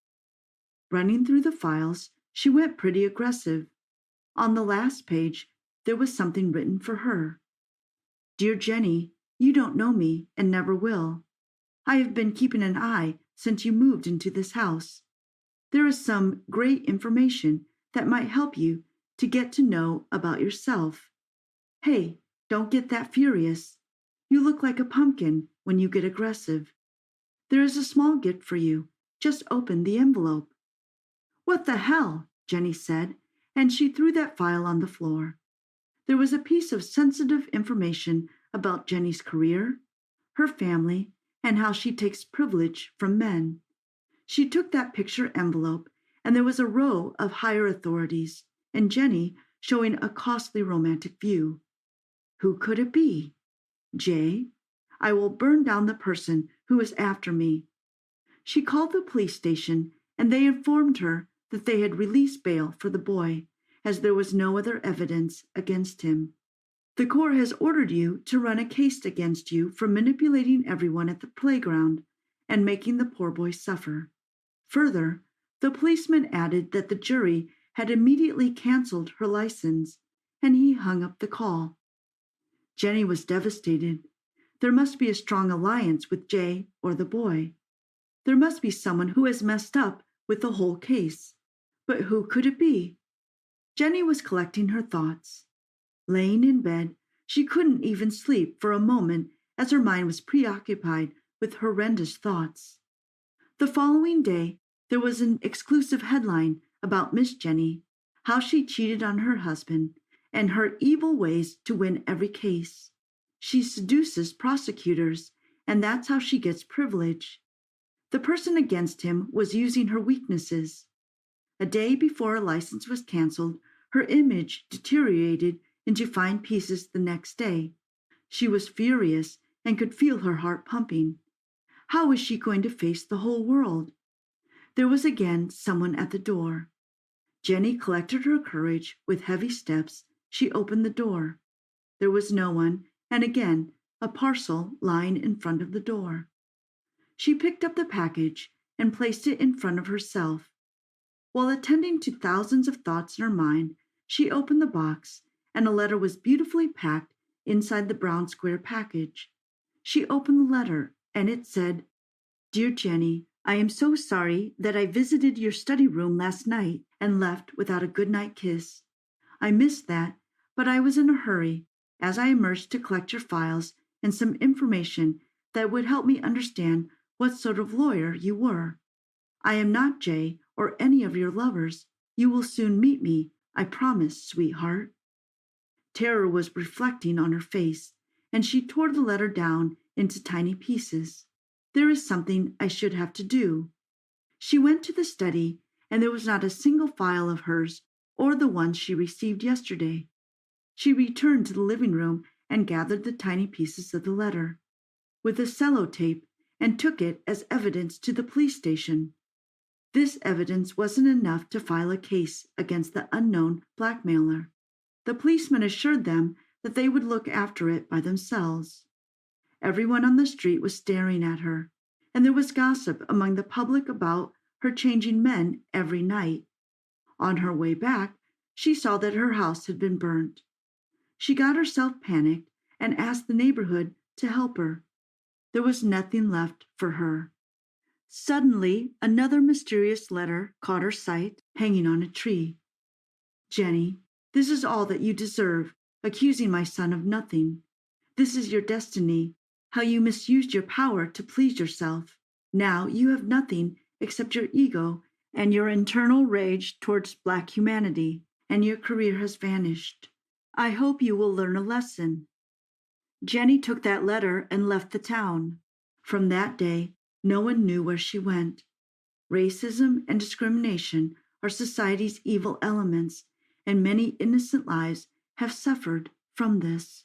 Speaker 2: Running through the files, she went pretty aggressive. On the last page, there was something written for her. "Dear Jenny, you don't know me and never will. I have been keeping an eye since you moved into this house. There is some great information that might help you to get to know about yourself. Hey, don't get that furious. You look like a pumpkin when you get aggressive. There is a small gift for you. Just open the envelope." "What the hell?" Jenny said, and she threw that file on the floor. There was a piece of sensitive information about Jenny's career, her family, and how she takes privilege from men. She took that picture envelope, and there was a row of higher authorities, and Jenny showing a costly romantic view. Who could it be? Jay? I will burn down the person who is after me. She called the police station, and they informed her that they had released bail for the boy, as there was no other evidence against him. "The court has ordered you to run a case against you for manipulating everyone at the playground and making the poor boy suffer." Further, the policeman added that the jury had immediately canceled her license, and he hung up the call. Jenny was devastated. There must be a strong alliance with Jay or the boy. There must be someone who has messed up with the whole case. But who could it be? Jenny was collecting her thoughts. Laying in bed, she couldn't even sleep for a moment as her mind was preoccupied with horrendous thoughts. The following day, there was an exclusive headline about Miss Jenny, how she cheated on her husband, and her evil ways to win every case. She seduces prosecutors, and that's how she gets privilege. The person against him was using her weaknesses. A day before her license was canceled, her image deteriorated into fine pieces the next day. She was furious and could feel her heart pumping. How was she going to face the whole world? There was again someone at the door. Jenny collected her courage. With heavy steps, she opened the door. There was no one, and again a parcel lying in front of the door. She picked up the package and placed it in front of herself. While attending to thousands of thoughts in her mind, she opened the box, and a letter was beautifully packed inside the brown square package. She opened the letter, and it said, "Dear Jenny, I am so sorry that I visited your study room last night and left without a good night kiss. I missed that, but I was in a hurry as I emerged to collect your files and some information that would help me understand what sort of lawyer you were. I am not Jay or any of your lovers. You will soon meet me, I promise, sweetheart." Terror was reflecting on her face, and she tore the letter down into tiny pieces. "There is something I should have to do." She went to the study, and there was not a single file of hers or the ones she received yesterday. She returned to the living room and gathered the tiny pieces of the letter with a sellotape and took it as evidence to the police station. This evidence wasn't enough to file a case against the unknown blackmailer. The policeman assured them that they would look after it by themselves. Everyone on the street was staring at her, and there was gossip among the public about her changing men every night. On her way back, she saw that her house had been burnt. She got herself panicked and asked the neighborhood to help her. There was nothing left for her. Suddenly, another mysterious letter caught her sight, hanging on a tree. "Jenny, this is all that you deserve, accusing my son of nothing. This is your destiny, how you misused your power to please yourself. Now you have nothing except your ego and your internal rage towards black humanity, and your career has vanished. I hope you will learn a lesson." Jenny took that letter and left the town. From that day, no one knew where she went. Racism and discrimination are society's evil elements, and many innocent lives have suffered from this.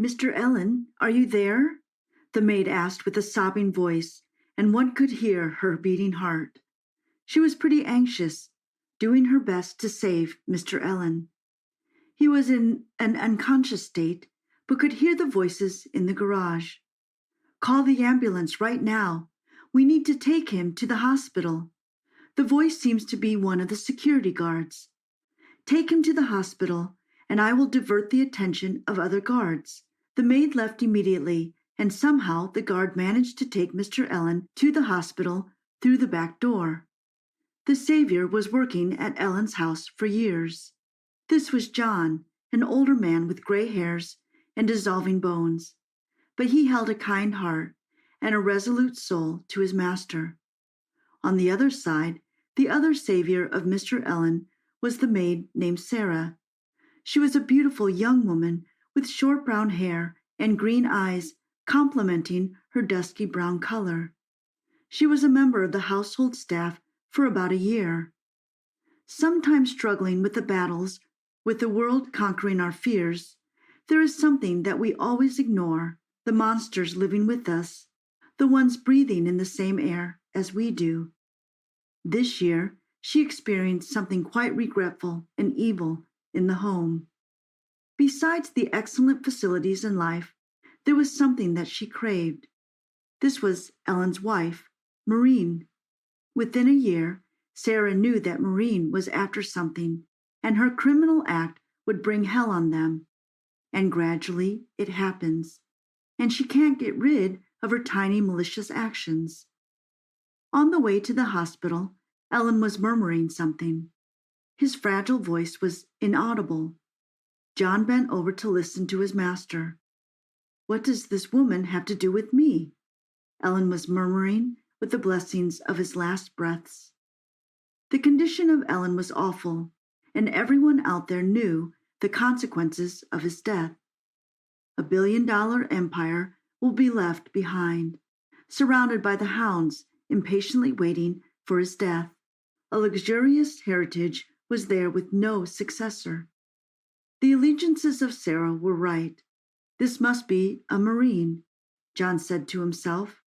Speaker 2: "Mr. Ellen, are you there?" the maid asked with a sobbing voice, and one could hear her beating heart. She was pretty anxious, doing her best to save Mr. Ellen. He was in an unconscious state, but could hear the voices in the garage. "Call the ambulance right now. We need to take him to the hospital." The voice seems to be one of the security guards. "Take him to the hospital, and I will divert the attention of other guards." The maid left immediately, and somehow the guard managed to take Mr. Ellen to the hospital through the back door. The savior was working at Ellen's house for years. This was John, an older man with gray hairs and dissolving bones, but he held a kind heart and a resolute soul to his master. On the other side, the other savior of Mr. Ellen was the maid named Sarah. She was a beautiful young woman with short brown hair and green eyes complementing her dusky brown color. She was a member of the household staff for about a year. Sometimes struggling with the battles, with the world conquering our fears, there is something that we always ignore, the monsters living with us, the ones breathing in the same air as we do. This year, she experienced something quite regretful and evil in the home. Besides the excellent facilities in life, there was something that she craved. This was Ellen's wife, Maureen. Within a year, Sarah knew that Maureen was after something, and her criminal act would bring hell on them. And gradually it happens, and she can't get rid of her tiny malicious actions. On the way to the hospital, Ellen was murmuring something. His fragile voice was inaudible. John bent over to listen to his master. "What does this woman have to do with me?" Ellen was murmuring with the blessings of his last breaths. The condition of Ellen was awful, and everyone out there knew the consequences of his death. A billion-dollar empire will be left behind, surrounded by the hounds impatiently waiting for his death. A luxurious heritage was there with no successor. The allegiances of Sarah were right. This must be a Marine, John said to himself.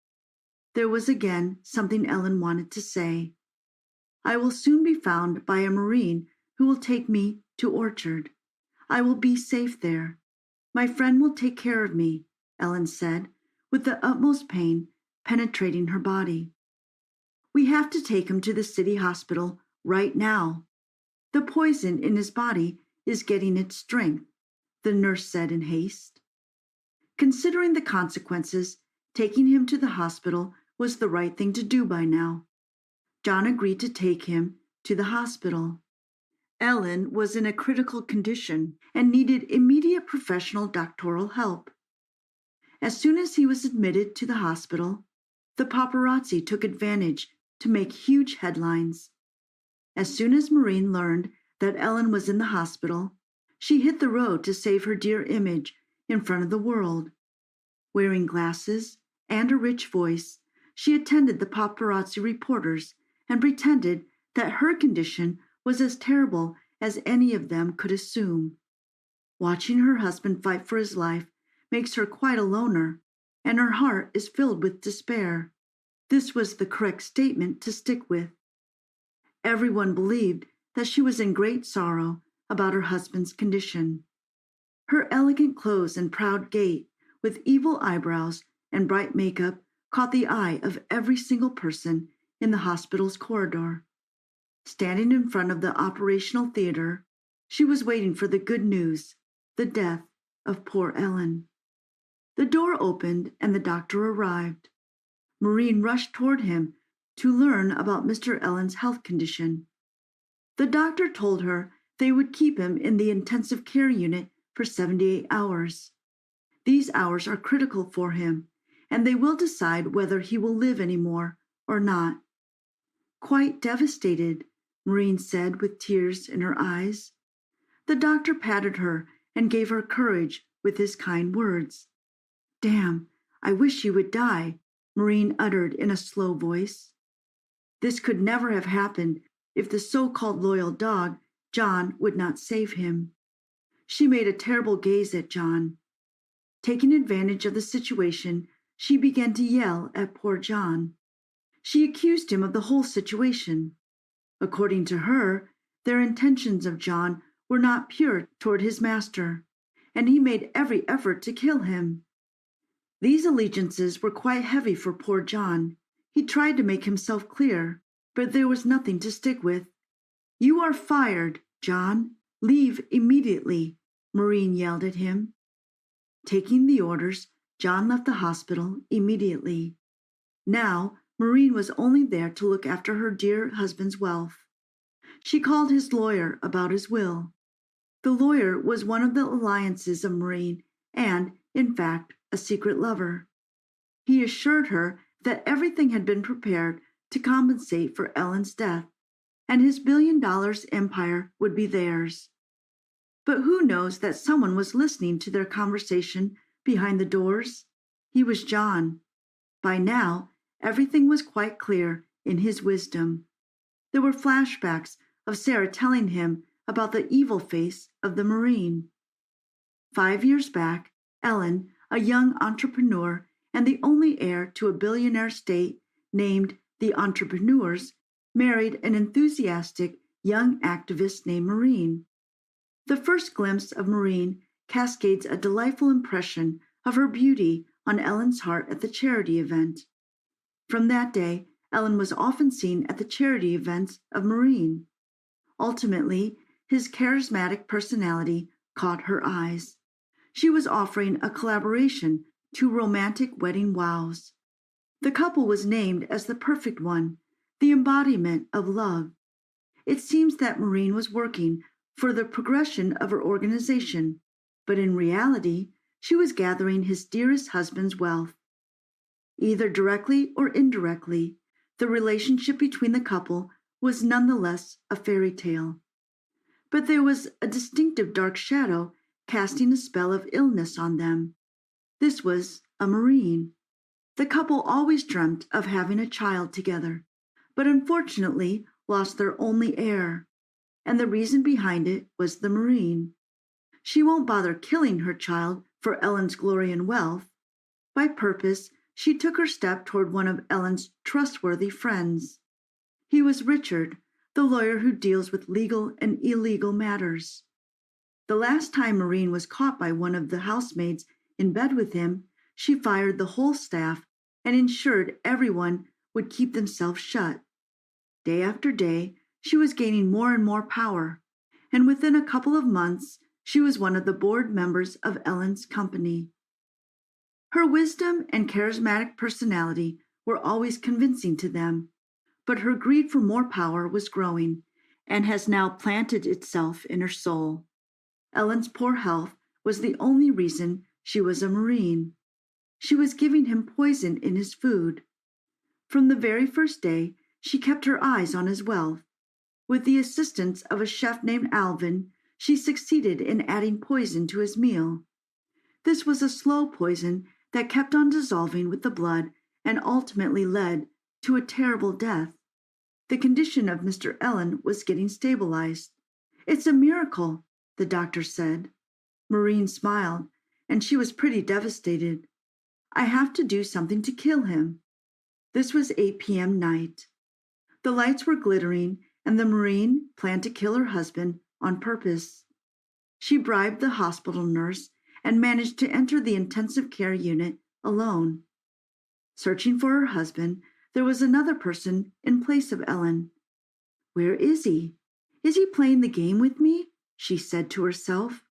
Speaker 2: There was again something Ellen wanted to say. I will soon be found by a Marine who will take me to Orchard. I will be safe there. My friend will take care of me, Ellen said, with the utmost pain penetrating her body. We have to take him to the city hospital right now. The poison in his body is getting its strength, the nurse said in haste. Considering the consequences, taking him to the hospital was the right thing to do by now. John agreed to take him to the hospital. Ellen was in a critical condition and needed immediate professional doctoral help. As soon as he was admitted to the hospital, the paparazzi took advantage to make huge headlines. As soon as Maureen learned that Ellen was in the hospital, she hit the road to save her dear image in front of the world. Wearing glasses and a rich voice, she attended the paparazzi reporters and pretended that her condition was as terrible as any of them could assume. Watching her husband fight for his life makes her quite a loner, and her heart is filled with despair. This was the correct statement to stick with. Everyone believed that she was in great sorrow about her husband's condition. Her elegant clothes and proud gait, with evil eyebrows and bright makeup, caught the eye of every single person in the hospital's corridor. Standing in front of the operational theater, she was waiting for the good news, the death of poor Ellen. The door opened and the doctor arrived. Maureen rushed toward him to learn about Mr. Ellen's health condition. The doctor told her they would keep him in the intensive care unit for 78 hours. These hours are critical for him, and they will decide whether he will live anymore or not. Quite devastated, Maureen said with tears in her eyes. The doctor patted her and gave her courage with his kind words. Damn, I wish he would die, Maureen uttered in a slow voice. This could never have happened if the so-called loyal dog, John, would not save him. She made a terrible gaze at John. Taking advantage of the situation, she began to yell at poor John. She accused him of the whole situation. According to her, their intentions of John were not pure toward his master, and he made every effort to kill him. These allegiances were quite heavy for poor John. He tried to make himself clear, but there was nothing to stick with. You are fired, John. Leave immediately, Maureen yelled at him. Taking the orders, John left the hospital immediately. Now, Maureen was only there to look after her dear husband's wealth. She called his lawyer about his will. The lawyer was one of the alliances of Maureen and, in fact, a secret lover. He assured her that everything had been prepared to compensate for Ellen's death, and his $1 billion empire would be theirs. But who knows that someone was listening to their conversation behind the doors? He was John. By now, everything was quite clear in his wisdom. There were flashbacks of Sarah telling him about the evil face of the Marine. 5 years back, Ellen, a young entrepreneur and the only heir to a billionaire state named the Entrepreneurs, married an enthusiastic young activist named Maureen. The first glimpse of Maureen cascades a delightful impression of her beauty on Ellen's heart at the charity event. From that day, Ellen was often seen at the charity events of Maureen. Ultimately, his charismatic personality caught her eyes. She was offering a collaboration to romantic wedding vows. The couple was named as the perfect one, the embodiment of love. It seems that Maureen was working for the progression of her organization, but in reality, she was gathering his dearest husband's wealth. Either directly or indirectly, the relationship between the couple was nonetheless a fairy tale. But there was a distinctive dark shadow casting a spell of illness on them. This was a Marine. The couple always dreamt of having a child together, but unfortunately lost their only heir, and the reason behind it was the Marine. She won't bother killing her child for Ellen's glory and wealth, by purpose she took her step toward one of Ellen's trustworthy friends. He was Richard, the lawyer who deals with legal and illegal matters. The last time Maureen was caught by one of the housemaids in bed with him, she fired the whole staff and ensured everyone would keep themselves shut. Day after day, she was gaining more and more power, and within a couple of months, she was one of the board members of Ellen's company. Her wisdom and charismatic personality were always convincing to them, but her greed for more power was growing and has now planted itself in her soul. Ellen's poor health was the only reason she was a Marine. She was giving him poison in his food. From the very first day, she kept her eyes on his wealth. With the assistance of a chef named Alvin, she succeeded in adding poison to his meal. This was a slow poison that kept on dissolving with the blood and ultimately led to a terrible death. The condition of Mr. Ellen was getting stabilized. "It's a miracle," the doctor said. Maureen smiled, and she was pretty devastated. "I have to do something to kill him." This was 8 p.m. night. The lights were glittering, and the Marine planned to kill her husband on purpose. She bribed the hospital nurse and managed to enter the intensive care unit alone. Searching for her husband, there was another person in place of Ellen. "Where is he? Is he playing the game with me?" she said to herself.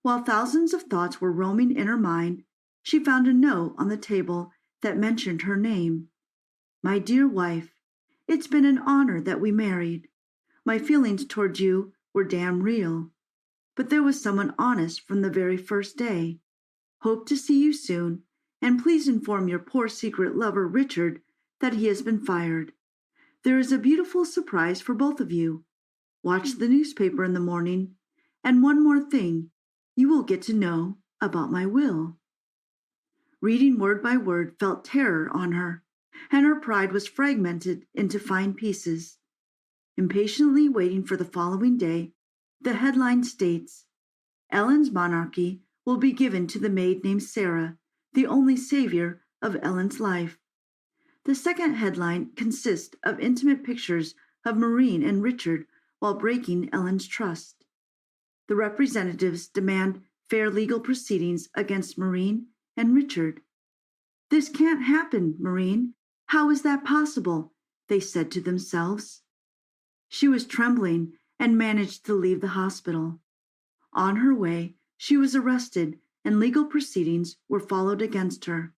Speaker 2: While thousands of thoughts were roaming in her mind, she found a note on the table that mentioned her name. "My dear wife, it's been an honor that we married. My feelings toward you were damn real. But there was someone honest from the very first day. Hope to see you soon, and please inform your poor secret lover Richard that he has been fired. There is a beautiful surprise for both of you. Watch the newspaper in the morning, and one more thing, you will get to know about my will." Reading word by word felt terror on her, and her pride was fragmented into fine pieces. Impatiently waiting for the following day, the headline states, "Ellen's monarchy will be given to the maid named Sarah, the only savior of Ellen's life." The second headline consists of intimate pictures of Maureen and Richard while breaking Ellen's trust. The representatives demand fair legal proceedings against Maureen and Richard. "This can't happen, Maureen. How is that possible?" they said to themselves. She was trembling and managed to leave the hospital. On her way, she was arrested and legal proceedings were followed against her.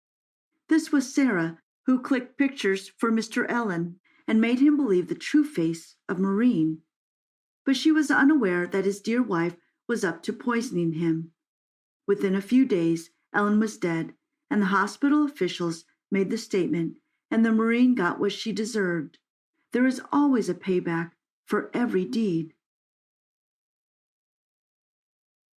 Speaker 2: This was Sarah, who clicked pictures for Mr. Ellen and made him believe the true face of Maureen. But she was unaware that his dear wife was up to poisoning him. Within a few days, Ellen was dead, and the hospital officials made the statement, and the Marine got what she deserved. There is always a payback for every deed.